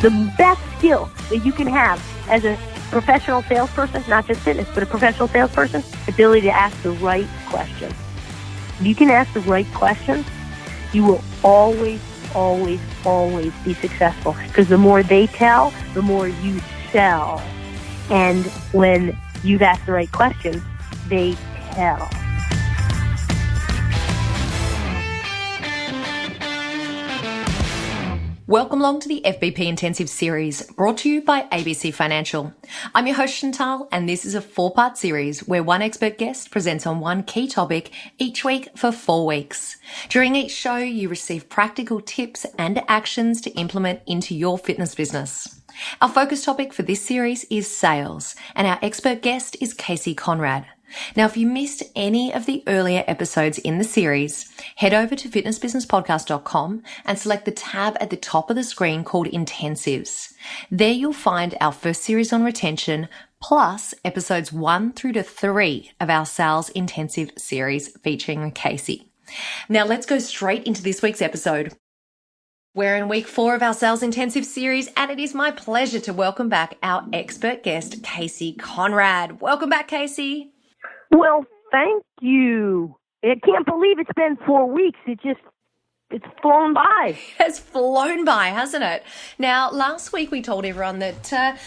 The best skill that you can have as a professional salesperson, not just fitness, but a professional salesperson, ability to ask the right questions. If you can ask the right questions, you will always, always, always be successful. Because the more they tell, the more you sell. And when you've asked the right questions, they tell. Welcome along to the FBP Intensive Series, brought to you by ABC Financial. I'm your host Chantal, and this is a 4-part series where one expert guest presents on one key topic each week for 4 weeks. During each show, you receive practical tips and actions to implement into your fitness business. Our focus topic for this series is sales, and our expert guest is Casey Conrad. Now, if you missed any of the earlier episodes in the series, head over to fitnessbusinesspodcast.com and select the tab at the top of the screen called Intensives. There you'll find our first series on retention, plus episodes 1 through to 3 of our Sales Intensive series featuring Casey. Now, let's go straight into this week's episode. We're in week 4 of our Sales Intensive series, and it is my pleasure to welcome back our expert guest, Casey Conrad. Welcome back, Casey. Well, thank you. I can't believe it's been 4 weeks. It's flown by. It has flown by, hasn't it? Now, last week we told everyone that,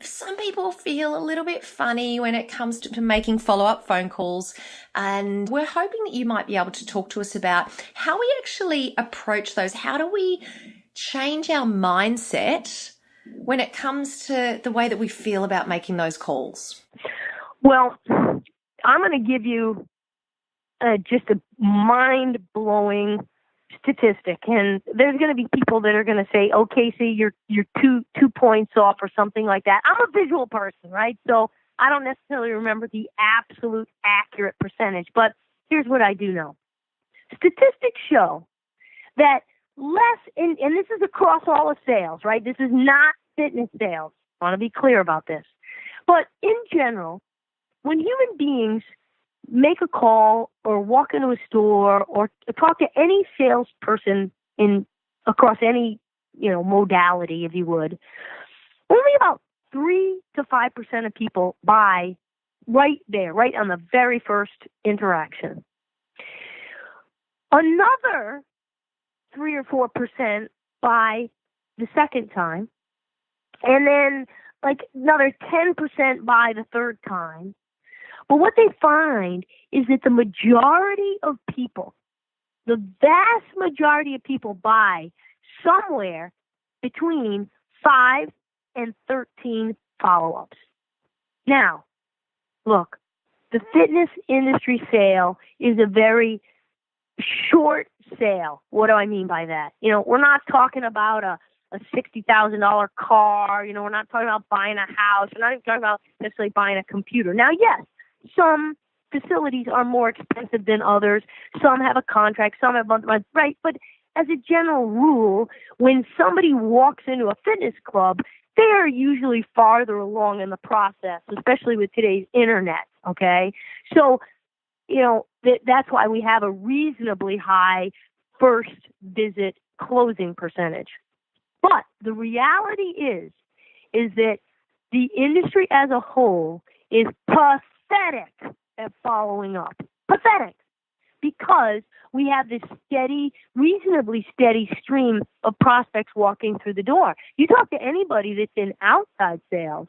some people feel a little bit funny when it comes to making follow-up phone calls. And we're hoping that you might be able to talk to us about how we actually approach those. How do we change our mindset when it comes to the way that we feel about making those calls? Well, I'm going to give you just a mind-blowing statistic, and there's going to be people that are going to say, "Oh, Casey, you're two points off," or something like that. I'm a visual person, right? So I don't necessarily remember the absolute accurate percentage, but here's what I do know: statistics show that less, and this is across all of sales, right? This is not fitness sales. I want to be clear about this, but in general, when human beings make a call or walk into a store or talk to any salesperson across any, modality, if you would, only about 3 to 5% of people buy right there, right on the very first interaction. Another 3 or 4% buy the second time, and then another 10% buy the third time. But what they find is that the majority of people, the vast majority of people buy somewhere between 5 and 13 follow-ups. Now, look, the fitness industry sale is a very short sale. What do I mean by that? We're not talking about a $60,000 car. We're not talking about buying a house. We're not even talking about necessarily buying a computer. Now, yes, some facilities are more expensive than others. Some have a contract, some have month-to-month, right? But as a general rule, when somebody walks into a fitness club, they are usually farther along in the process, especially with today's internet, okay? So, that's why we have a reasonably high first visit closing percentage. But the reality is that the industry as a whole is pathetic at following up. Pathetic. Because we have this reasonably steady stream of prospects walking through the door. You talk to anybody that's in outside sales,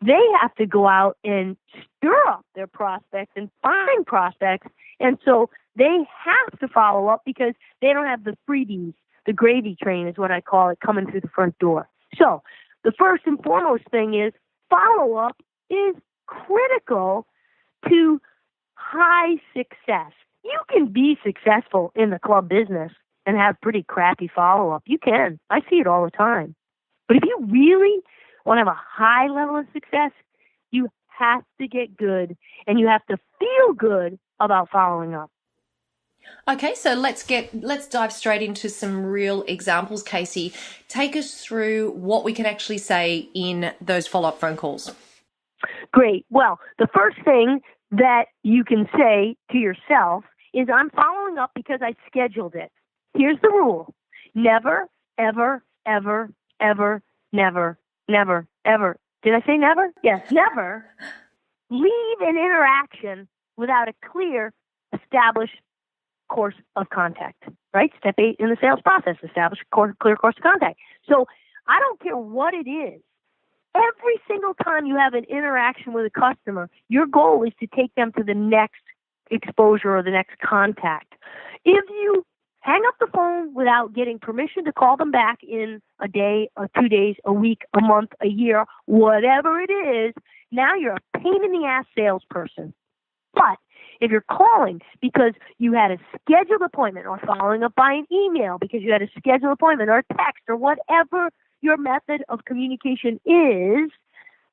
they have to go out and stir up their prospects and find prospects. And so they have to follow up because they don't have the freebies. The gravy train is what I call it, coming through the front door. So the first and foremost thing is follow-up is critical to high success. You can be successful in the club business and have pretty crappy follow-up. You can. I see it all the time. But if you really want to have a high level of success, you have to get good and you have to feel good about following up. Okay, so let's dive straight into some real examples, Casey. Take us through what we can actually say in those follow-up phone calls. Great. Well, the first thing that you can say to yourself is, I'm following up because I scheduled it. Here's the rule. Never, ever, ever, ever, never, never, ever. Did I say never? Yes, never leave an interaction without a clear, established course of contact, right? Step 8 in the sales process, establish a clear course of contact. So I don't care what it is. Every single time you have an interaction with a customer, your goal is to take them to the next exposure or the next contact. If you hang up the phone without getting permission to call them back in a day, or 2 days, a week, a month, a year, whatever it is, now you're a pain in the ass salesperson. But if you're calling because you had a scheduled appointment or following up by an email because you had a scheduled appointment or a text or whatever your method of communication is,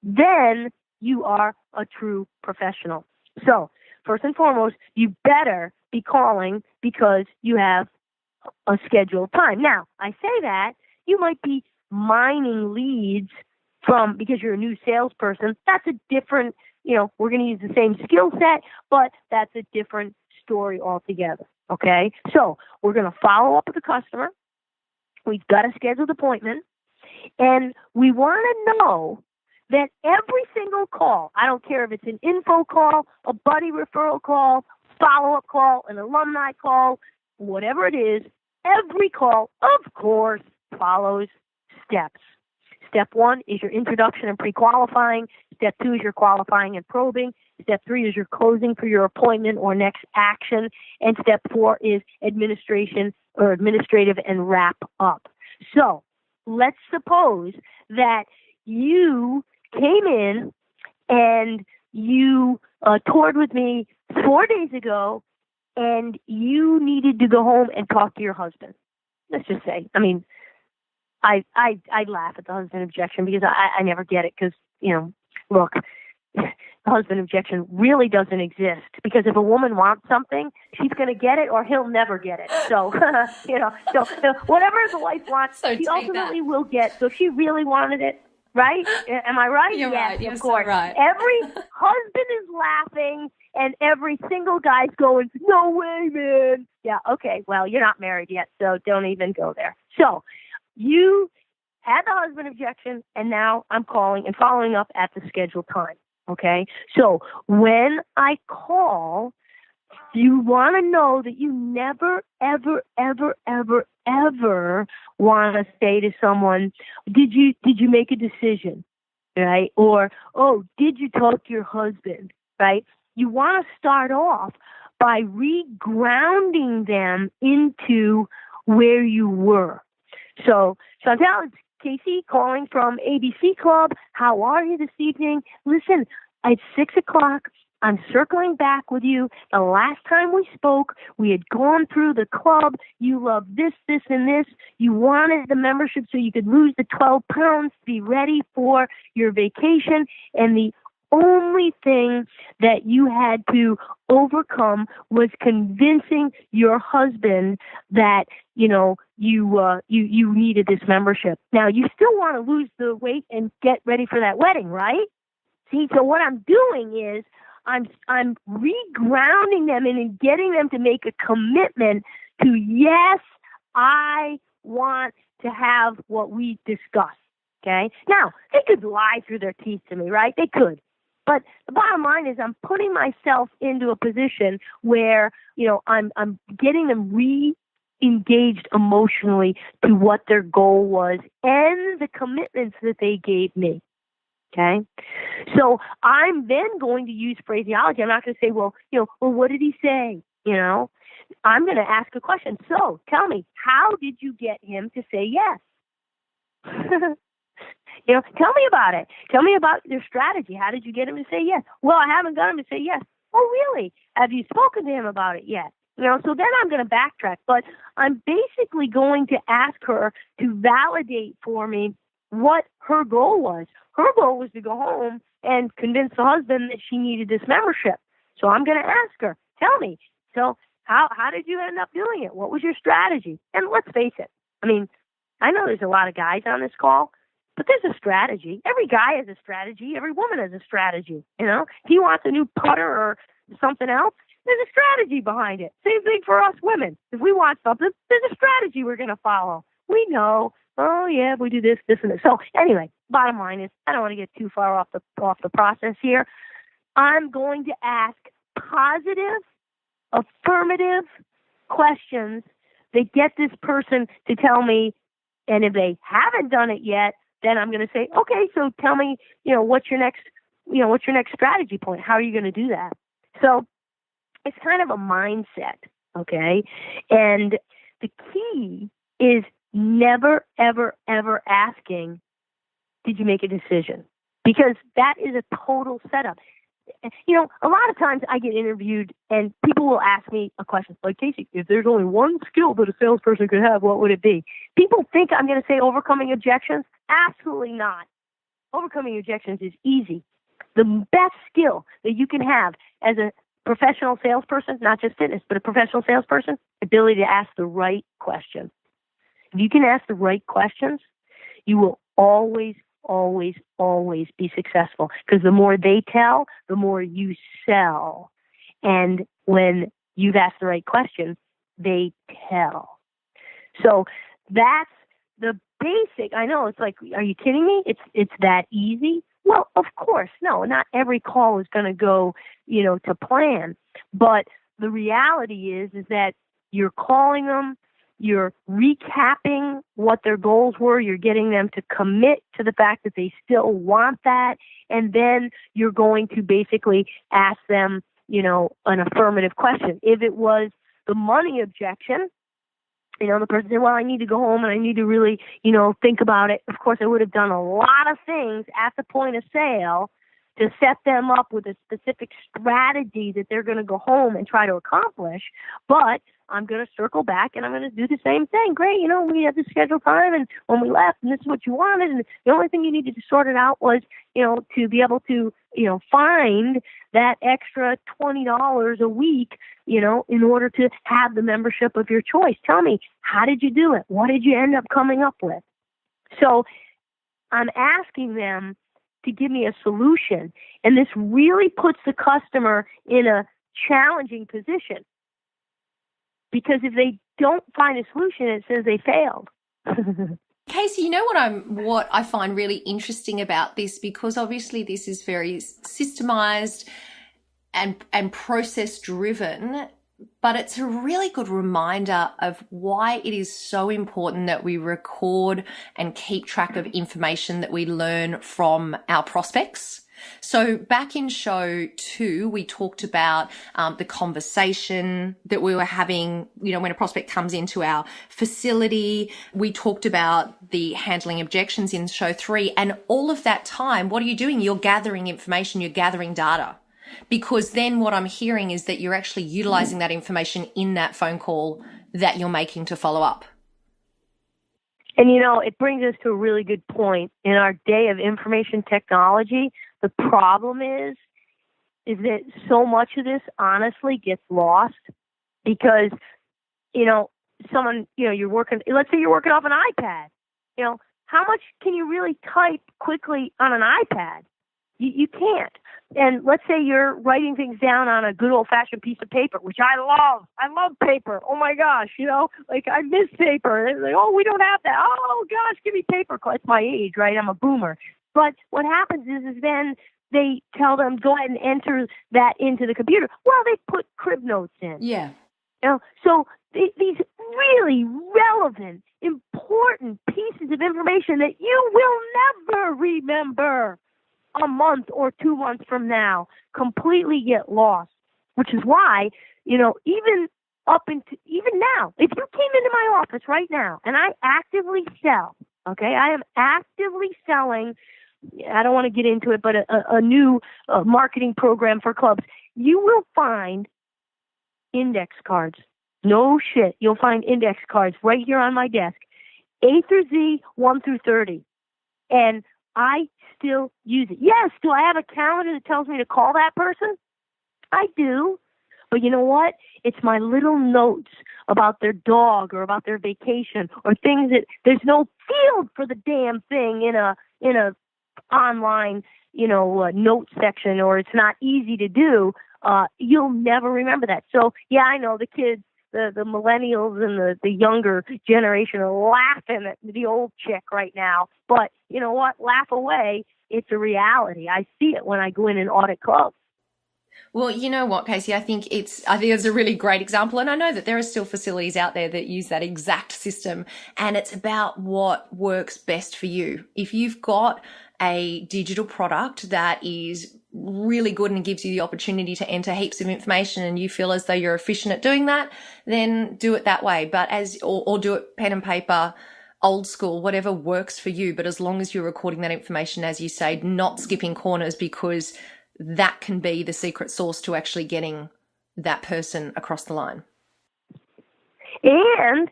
then you are a true professional. So first and foremost, you better be calling because you have a scheduled time. Now, I say that you might be mining leads because you're a new salesperson. That's a different, we're going to use the same skill set, but that's a different story altogether. Okay? So we're going to follow up with the customer. We've got a scheduled appointment, and we want to know that every single call, I don't care if it's an info call, a buddy referral call, follow-up call, an alumni call, whatever it is, every call, of course, follows steps. Step 1 is your introduction and pre-qualifying. Step 2 is your qualifying and probing. Step 3 is your closing for your appointment or next action. And step 4 is administration or administrative and wrap up. So let's suppose that you came in and you toured with me 4 days ago and you needed to go home and talk to your husband. Let's just say, I laugh at the husband objection because I never get it because, look, the husband objection really doesn't exist because if a woman wants something, she's going to get it or he'll never get it. So, so whatever the wife wants, she ultimately will get. So if she really wanted it, right? Am I right? You're yes, right. You're of course. So right. Every husband is laughing and every single guy's going, no way, man. Yeah, okay. Well, you're not married yet, so don't even go there. So you had the husband objection, and now I'm calling and following up at the scheduled time. Okay? So when I call, you want to know that you never, ever, ever, ever, ever want to say to someone, did you make a decision? Right? Or, oh, did you talk to your husband? Right? You want to start off by regrounding them into where you were. So, Chantel, it's Casey calling from ABC Club. How are you this evening? Listen, it's 6 o'clock. I'm circling back with you. The last time we spoke, we had gone through the club. You loved this, this, and this. You wanted the membership so you could lose the 12 pounds to be ready for your vacation. And the only thing that you had to overcome was convincing your husband that, you needed this membership. Now, you still want to lose the weight and get ready for that wedding, right? See, so what I'm doing is I'm regrounding them and getting them to make a commitment to, yes, I want to have what we discussed, okay? Now, they could lie through their teeth to me, right? They could. But the bottom line is I'm putting myself into a position where, I'm getting them re-engaged emotionally to what their goal was and the commitments that they gave me. Okay? So I'm then going to use phraseology. I'm not going to say, well, what did he say? I'm going to ask a question. So tell me, how did you get him to say yes? Tell me about it. Tell me about your strategy. How did you get him to say yes? Well, I haven't got him to say yes. Oh, really? Have you spoken to him about it yet? So then I'm going to backtrack. But I'm basically going to ask her to validate for me what her goal was. Her goal was to go home and convince the husband that she needed this membership. So I'm going to ask her, tell me, so how did you end up doing it? What was your strategy? And let's face it. I know there's a lot of guys on this call, but there's a strategy. Every guy has a strategy. Every woman has a strategy. If he wants a new putter or something else, there's a strategy behind it. Same thing for us women. If we want something, there's a strategy we're going to follow. We know oh yeah, we do this, this, and this. So anyway, bottom line is, I don't want to get too far off the process here. I'm going to ask positive, affirmative questions that get this person to tell me. And if they haven't done it yet, then I'm going to say, okay, so tell me, what's your next strategy point? How are you going to do that? So it's kind of a mindset, okay? And the key is never, ever, ever asking, did you make a decision? Because that is a total setup. A lot of times I get interviewed and people will ask me a question like, Casey, if there's only one skill that a salesperson could have, what would it be? People think I'm going to say overcoming objections. Absolutely not. Overcoming objections is easy. The best skill that you can have as a professional salesperson, not just fitness, but a professional salesperson, ability to ask the right questions. If you can ask the right questions, you will always, always, always be successful, because the more they tell, the more you sell. And when you've asked the right questions, they tell. So that's the basic. I know it's like, are you kidding me? It's that easy? Well, of course, no, not every call is going to go, to plan. But the reality is that you're calling them, you're recapping what their goals were, you're getting them to commit to the fact that they still want that, and then you're going to basically ask them, an affirmative question. If it was the money objection, the person said, well, I need to go home and I need to really, think about it. Of course, I would have done a lot of things at the point of sale to set them up with a specific strategy that they're going to go home and try to accomplish. But I'm going to circle back and I'm going to do the same thing. Great, we had the scheduled time, and when we left, and this is what you wanted, and the only thing you needed to sort it out was, to be able to, find that extra $20 a week, in order to have the membership of your choice. Tell me, how did you do it? What did you end up coming up with? So I'm asking them to give me a solution, and this really puts the customer in a challenging position, because if they don't find a solution, it says they failed. Casey, what I find really interesting about this, because obviously this is very systemized and process driven, but it's a really good reminder of why it is so important that we record and keep track of information that we learn from our prospects. So back in show 2, we talked about the conversation that we were having, when a prospect comes into our facility. We talked about the handling objections in show 3. And all of that time, what are you doing? You're gathering information, you're gathering data. Because then what I'm hearing is that you're actually utilizing that information in that phone call that you're making to follow up. And, it brings us to a really good point. In our day of information technology, the problem is that so much of this honestly gets lost because, someone, you're working, let's say you're working off an iPad. How much can you really type quickly on an iPad? You can't. And let's say you're writing things down on a good old-fashioned piece of paper, which I love. I love paper. Oh, my gosh, I miss paper. It's like, oh, we don't have that. Oh, gosh, give me paper. It's my age, right? I'm a boomer. But what happens is then they tell them, go ahead and enter that into the computer. Well, they put crib notes in. Yeah. So these really relevant, important pieces of information that you will never remember a month or 2 months from now completely get lost, which is why, even now, if you came into my office right now and I actively sell, okay, I am actively selling, I don't want to get into it, but a new marketing program for clubs, you will find index cards. No shit. You'll find index cards right here on my desk, A through Z, 1 through 30. And I still use it. Yes, do I have a calendar that tells me to call that person? I do. But you know what? It's my little notes about their dog or about their vacation or things that there's no field for the damn thing in a online, note section, or it's not easy to do. You'll never remember that. So yeah, I know the kids, the millennials and the younger generation are laughing at the old chick right now. But you know what? Laugh away. It's a reality. I see it when I go in and audit clubs. Well, you know what, Casey, I think it's a really great example. And I know that there are still facilities out there that use that exact system, and it's about what works best for you. If you've got a digital product that is really good and gives you the opportunity to enter heaps of information and you feel as though you're efficient at doing that, then do it that way. But or do it pen and paper, old school, whatever works for you. But as long as you're recording that information, as you say, not skipping corners, because that can be the secret sauce to actually getting that person across the line. And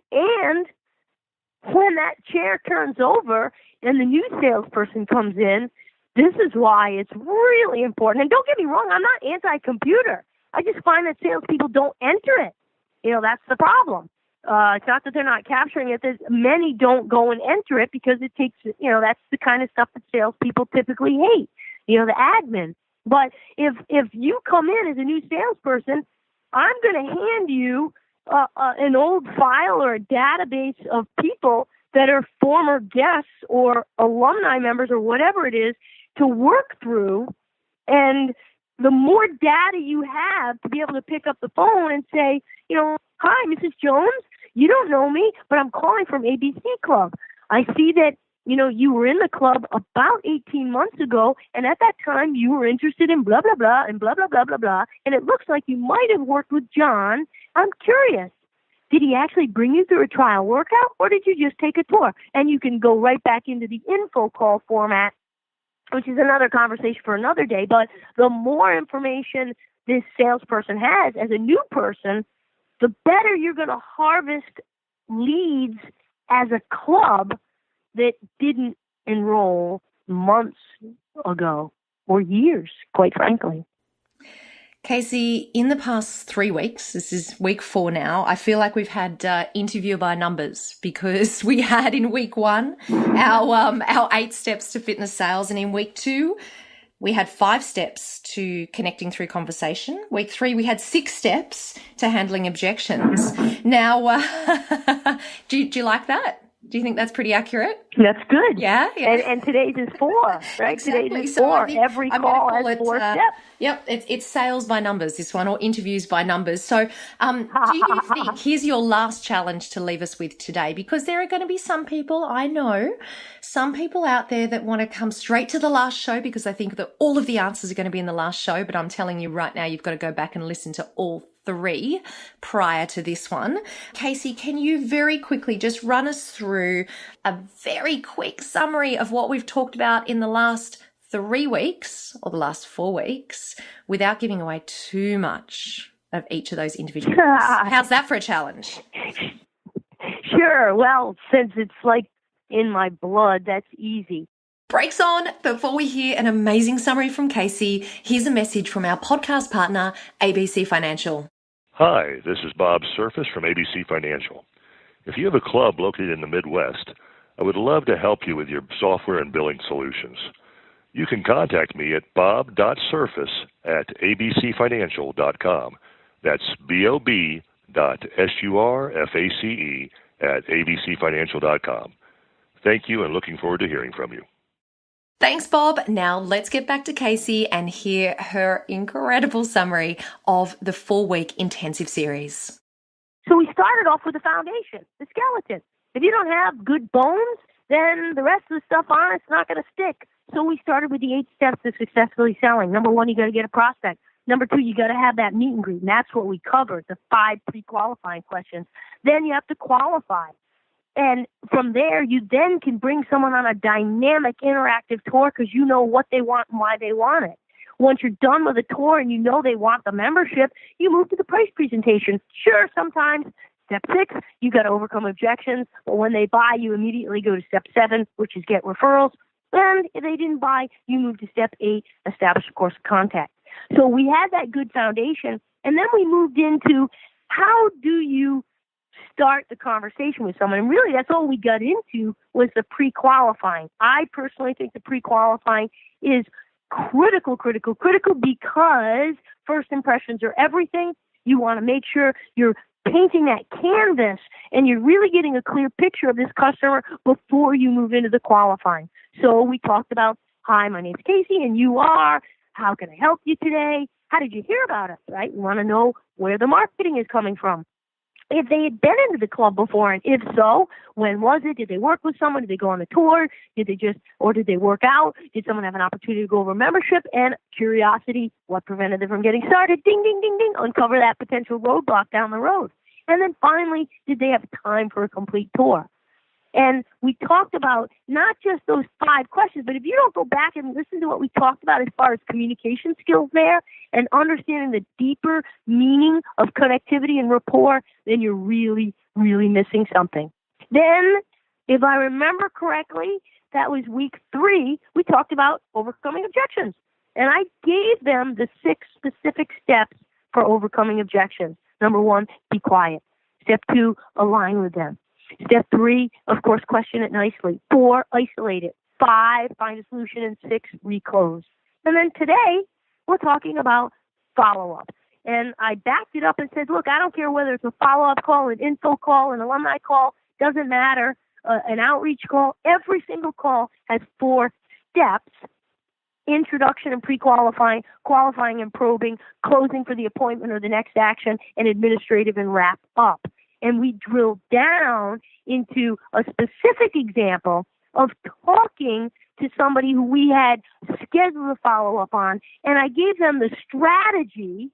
when that chair turns over and the new salesperson comes in, this is why it's really important. And don't get me wrong, I'm not anti-computer. I just find that salespeople don't enter it. You know, that's the problem. It's not that they're not capturing it. Many don't go and enter it because it takes, you know, that's the kind of stuff that salespeople typically hate, you know, the admin. But if you come in as a new salesperson, I'm going to hand you an old file or a database of people that are former guests or alumni members or whatever it is to work through. And the more data you have to be able to pick up the phone and say, you know, hi, Mrs. Jones, you don't know me, but I'm calling from ABC Club. I see that, you know, you were in the club about 18 months ago, and at that time you were interested in blah, blah, blah, and blah, blah, blah, blah, blah, and it looks like you might have worked with John. I'm curious. Did he actually bring you through a trial workout, or did you just take a tour? And you can go right back into the info call format, which is another conversation for another day. But the more information this salesperson has as a new person, the better you're going to harvest leads as a club that didn't enroll months ago or years, quite frankly. Casey, in the past 3 weeks, this is week 4 now, I feel like we've had interview by numbers, because we had in week 1 our 8 steps to fitness sales, and in week 2 we had 5 steps to connecting through conversation. Week 3 we had 6 steps to handling objections. Now, do you like that? Do you think that's pretty accurate? That's good. Yeah. And today's is 4, right? Exactly. Today's is So 4. Every call has 4 steps. Yep. It's sales by numbers, this one, or interviews by numbers. So do you think, here's your last challenge to leave us with today, because there are going to be some people, I know, some people out there that want to come straight to the last show because they think that all of the answers are going to be in the last show. But I'm telling you right now, you've got to go back and listen to all 3 prior to this one. Casey, can you very quickly just run us through a very quick summary of what we've talked about in the last 3 weeks or the last 4 weeks without giving away too much of each of those individuals? How's that for a challenge? Sure. Well, since it's like in my blood, that's easy. Brakes on. Before we hear an amazing summary from Casey, here's a message from our podcast partner, ABC Financial. Hi, this is Bob Surface from ABC Financial. If you have a club located in the Midwest, I would love to help you with your software and billing solutions. You can contact me at bob.surface@abcfinancial.com. That's bob.surface@abcfinancial.com. Thank you, and looking forward to hearing from you. Thanks, Bob. Now let's get back to Casey and hear her incredible summary of the 4-week intensive series. So we started off with the foundation, the skeleton. If you don't have good bones, then the rest of the stuff on it's not going to stick. So we started with the 8 steps to successfully selling. Number 1, you got to get a prospect. Number 2, you got to have that meet and greet, and that's what we covered, the 5 pre-qualifying questions. Then you have to qualify. And from there, you then can bring someone on a dynamic, interactive tour because you know what they want and why they want it. Once you're done with a tour and you know they want the membership, you move to the price presentation. Sure, sometimes step 6, you got to overcome objections. But when they buy, you immediately go to step 7, which is get referrals. And if they didn't buy, you move to step 8, establish a course of contact. So we had that good foundation. And then we moved into how do you start the conversation with someone. And really, that's all we got into was the pre-qualifying. I personally think the pre-qualifying is critical because first impressions are everything. You want to make sure you're painting that canvas, and you're really getting a clear picture of this customer before you move into the qualifying. So we talked about, hi, my name's Casey, and you are, how can I help you today? How did you hear about us, right? We want to know where the marketing is coming from. If they had been into the club before, and if so, when was it? Did they work with someone? Did they go on a tour? Did they work out? Did someone have an opportunity to go over membership? And curiosity, what prevented them from getting started? Ding, ding, ding, ding. Uncover that potential roadblock down the road. And then finally, did they have time for a complete tour? And we talked about not just those 5 questions, but if you don't go back and listen to what we talked about as far as communication skills there and understanding the deeper meaning of connectivity and rapport, then you're really, really missing something. Then, if I remember correctly, that was week 3, we talked about overcoming objections. And I gave them the 6 specific steps for overcoming objections. Number 1, be quiet. Step 2, align with them. Step 3, of course, question it nicely. 4, isolate it. 5, find a solution. And 6, reclose. And then today, we're talking about follow-up. And I backed it up and said, look, I don't care whether it's a follow-up call, an info call, an alumni call, doesn't matter, an outreach call. Every single call has 4 steps: introduction and pre-qualifying, qualifying and probing, closing for the appointment or the next action, and administrative and wrap up. And we drilled down into a specific example of talking to somebody who we had scheduled a follow-up on, and I gave them the strategy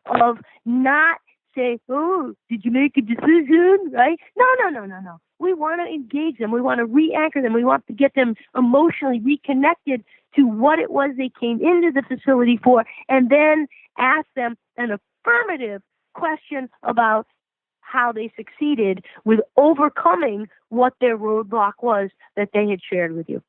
of not say, oh, did you make a decision, right? No. We want to engage them. We want to re-anchor them. We want to get them emotionally reconnected to what it was they came into the facility for, and then ask them an affirmative question about how they succeeded with overcoming what their roadblock was that they had shared with you.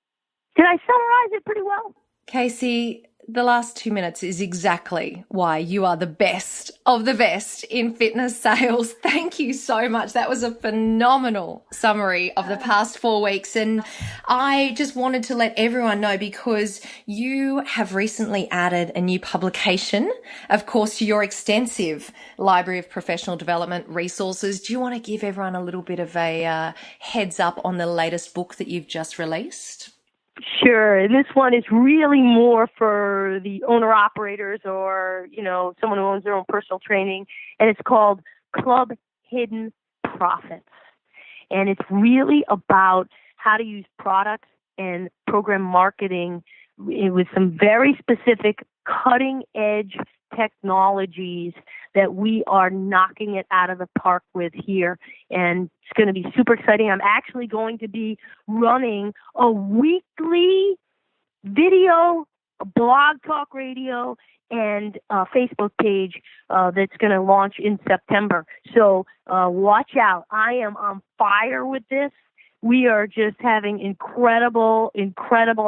Did I summarize it pretty well? Casey, the last 2 minutes is exactly why you are the best of the best in fitness sales. Thank you so much. That was a phenomenal summary of the past 4 weeks. And I just wanted to let everyone know, because you have recently added a new publication, of course, to your extensive library of professional development resources. Do you want to give everyone a little bit of a heads up on the latest book that you've just released? Sure. And this one is really more for the owner-operators or, someone who owns their own personal training. And it's called Club Hidden Profits. And it's really about how to use products and program marketing with some very specific cutting-edge technologies that we are knocking it out of the park with here. And it's going to be super exciting. I'm actually going to be running a weekly video, blog talk radio, and Facebook page that's going to launch in September. So watch out. I am on fire with this. We are just having incredible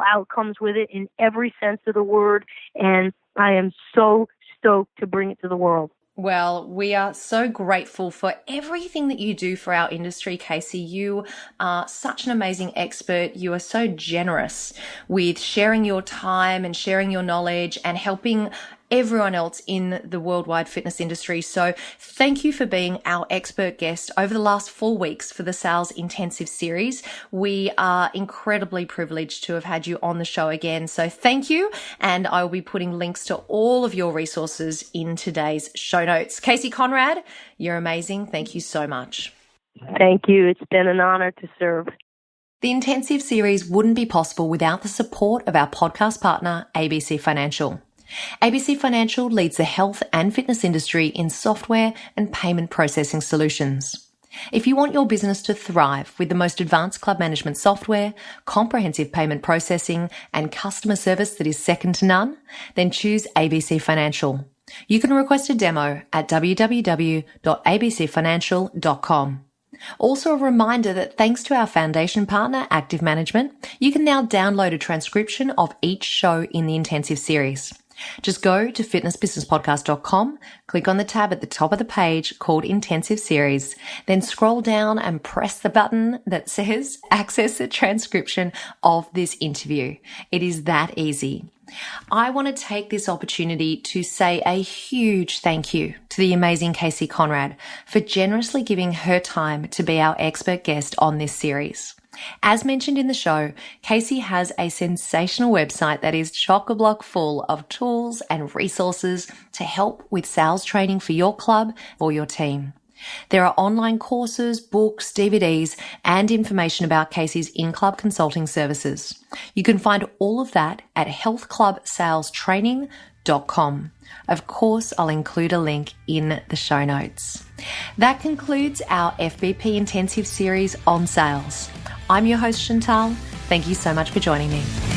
outcomes with it in every sense of the word. And I am so stoked to bring it to the world. Well, we are so grateful for everything that you do for our industry, Casey. You are such an amazing expert. You are so generous with sharing your time and sharing your knowledge and helping everyone else in the worldwide fitness industry. So thank you for being our expert guest over the last 4 weeks for the Sales Intensive series. We are incredibly privileged to have had you on the show again. So thank you. And I will be putting links to all of your resources in today's show notes. Casey Conrad, you're amazing. Thank you so much. Thank you. It's been an honor to serve. The intensive series wouldn't be possible without the support of our podcast partner, ABC Financial. ABC Financial leads the health and fitness industry in software and payment processing solutions. If you want your business to thrive with the most advanced club management software, comprehensive payment processing, and customer service that is second to none, then choose ABC Financial. You can request a demo at www.abcfinancial.com. Also a reminder that thanks to our foundation partner, Active Management, you can now download a transcription of each show in the intensive series. Just go to fitnessbusinesspodcast.com, click on the tab at the top of the page called Intensive Series, then scroll down and press the button that says Access the transcription of this interview. It is that easy. I want to take this opportunity to say a huge thank you to the amazing Casey Conrad for generously giving her time to be our expert guest on this series. As mentioned in the show, Casey has a sensational website that is chock-a-block full of tools and resources to help with sales training for your club or your team. There are online courses, books, DVDs, and information about Casey's in-club consulting services. You can find all of that at healthclubsalestraining.com. Of course, I'll include a link in the show notes. That concludes our FBP Intensive series on sales. I'm your host, Chantal. Thank you so much for joining me.